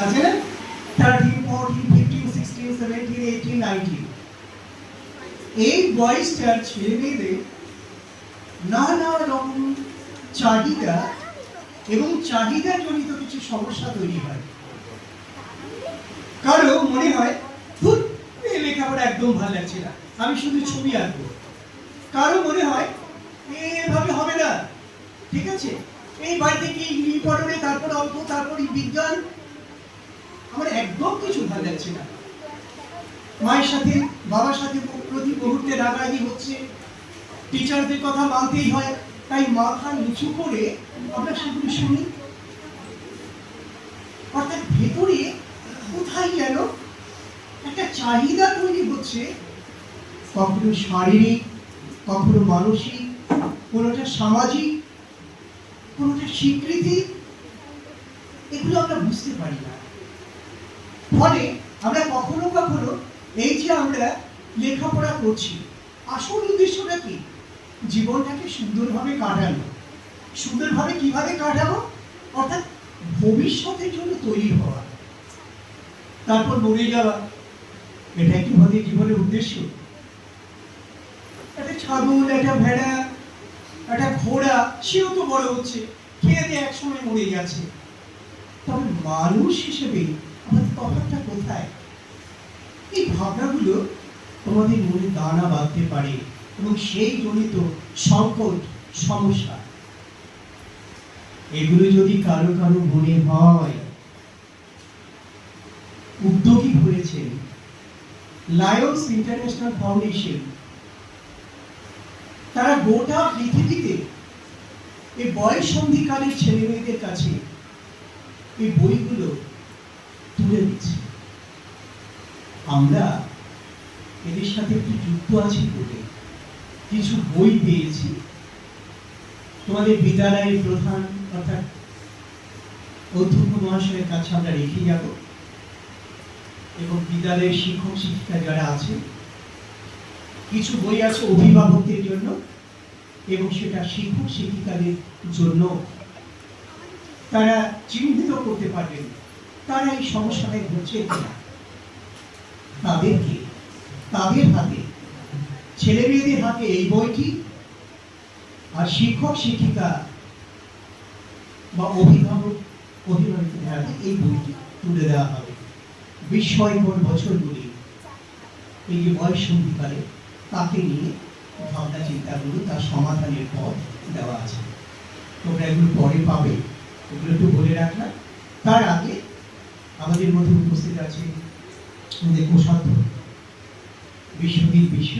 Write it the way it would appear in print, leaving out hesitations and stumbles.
আছে না, 13, 14, 15, 16, 17, 18, 19, এই বয়সটার ছেলে মেয়েদের নানা রকম চাহিদা এবং চাহিদা জনিত কিছু সমস্যা তৈরি হয়। কারো মনে হয় ধুর, এই লেখাপড়া একদম ভালো লাগছে না, আমি শুধু ছবি আঁকবো। কারো মনে হয় এভাবে হবে না, ঠিক আছে, এই বাড়ি থেকে ইংরেজি পড়বে, তারপর অল্প, তারপর বিজ্ঞান, আমার একদম কিছু ভালো লাগছে না। মায়ের সাথে বাবার সাথে প্রতি মুহূর্তে রাগারাগি হচ্ছে, টিচারদের কথা মানতেই হয়, তাই মাথা নিচু করে আমরা সেগুলো শুনি। অর্থাৎ ভেতরে কোথায় যেন একটা চাহিদা তৈরি হচ্ছে, কখনো শারীরিক, কখনো মানসিক, কোনোটা সামাজিক, কোনোটা স্বীকৃতি, এগুলো আমরা বুঝতে পারি না। ফলে আমরা কখনো কখনো এই যে আমরা লেখাপড়া করছি, আসল উদ্দেশ্যটা কি? জীবনটাকে সুন্দরভাবে কাটানো। সুন্দরভাবে কিভাবে কাটাবো? অর্থাৎ ভবিষ্যতের জন্য তৈরি হওয়া, তারপর মরে যাওয়া, এটাই কি আমাদের জীবনের উদ্দেশ্য? একটা ছাগল, একটা ভেড়া, একটা ঘোড়া, সেও তো বড় হচ্ছে, খেয়ে দিয়ে একসময় মরে যাচ্ছে। তবে মানুষ হিসেবে আমাদের তফাৎটা কোথায়? এই ভাবনাগুলো তোমাদের মনে দানা বাঁধতে পারে এবং সেই জনিত সংকট, সমস্যা, এগুলো যদি কারো কারো মনে হয়, উদ্যোগী হয়েছে লায়ন্স ইন্টারন্যাশনাল ফাউন্ডেশন। তারা গোটা পৃথিবীতে এই বয়ঃসন্ধিকালের ছেলে মেয়েদের কাছে এই বইগুলো তুলে দিচ্ছে। আমরা এদের সাথে একটু যুক্ত আছি বলে কিছু বই পেয়েছি, তোমাদের বিদ্যালয়ের প্রধান অর্থাৎ অধ্যক্ষ মহাশয়ের কাছে আমরা রেখে যাব, এবং বিদ্যালয়ের শিক্ষক শিক্ষিকা যারা আছে, কিছু বই আছে অভিভাবকদের জন্য এবং সেটা শিক্ষক শিক্ষিকাদের জন্য। তারা চিহ্নিত করতে পারবেন তারা এই সমস্যাটায় ঘটছে কিনা। তাদেরকে, তাদের হাতে, ছেলে মেয়েদের হাতে এই বইটি, আর শিক্ষক শিক্ষিকা বা অভিভাবক অভিভাবকদের হাতে এই বইটি তুলে দেওয়া হবে। বিস্ময়কর বছরগুলি, এই যে বয়ঃসন্ধিকালে, তাকে নিয়ে ভাবনা চিন্তাগুলো, তার সমাধানের পথ দেওয়া আছে। তোমরা এগুলো পরে পাবে, এগুলো একটু বলে রাখলাম। তার আগে আমাদের মধ্যে উপস্থিত আছে আমাদের কোষাধ্যক্ষ বিশ্বজিৎ বিশ্ব।